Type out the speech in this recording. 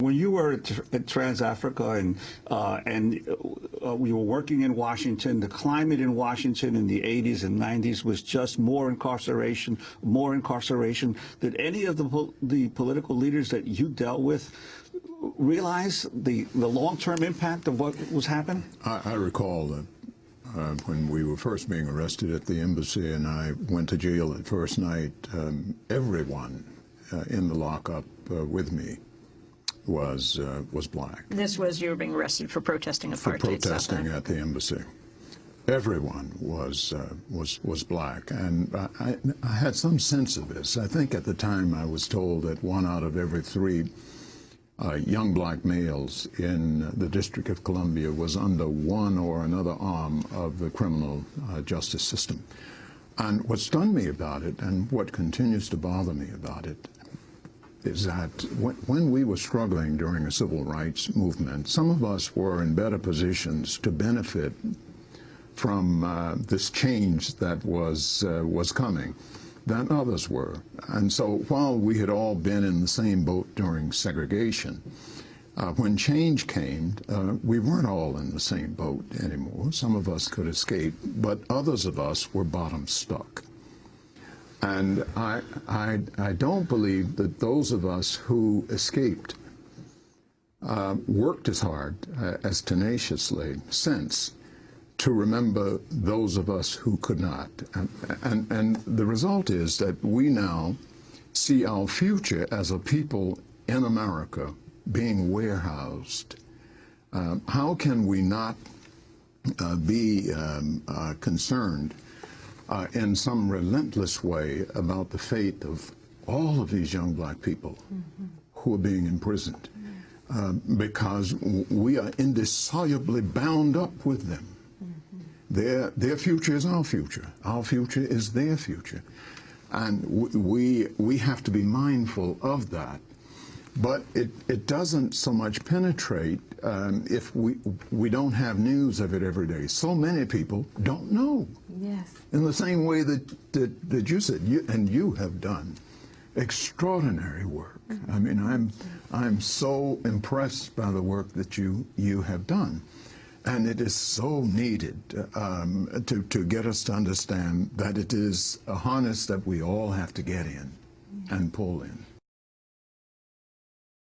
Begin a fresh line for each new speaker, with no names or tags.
When you were at Trans-Africa and you were working in Washington, the climate in Washington in the 80s and 90s was just more incarceration, more incarceration. Did any of the political leaders that you dealt with realize the long-term impact of what was happening?
I recall that when we were first being arrested at the embassy and I went to jail that first night, everyone in the lockup with me was black.
This was, you were being arrested for protesting apartheid.
For protesting at the embassy. Everyone was black, and I had some sense of this. I think at the time I was told that 1 out of every 3 young black males in the District of Columbia was under one or another arm of the criminal justice system. And what stunned me about it, and what continues to bother me about it, is that when we were struggling during the civil rights movement, some of us were in better positions to benefit from this change that was coming than others were. And so while we had all been in the same boat during segregation, when change came, we weren't all in the same boat anymore. Some of us could escape, but others of us were bottom stuck. And I don't believe that those of us who escaped worked as hard, as tenaciously since, to remember those of us who could not. And the result is that we now see our future as a people in America being warehoused. How can we not be concerned in some relentless way about the fate of all of these young black people who are being imprisoned, because we are indissolubly bound up with them. Their future is our future. Our future is their future. And we have to be mindful of that. But it doesn't so much penetrate if we don't have news of it every day. So many people don't know.
Yes.
In the same way that you said, and you have done extraordinary work. I mean, I'm so impressed by the work that you have done. And it is so needed to get us to understand that it is a harness that we all have to get in and pull in.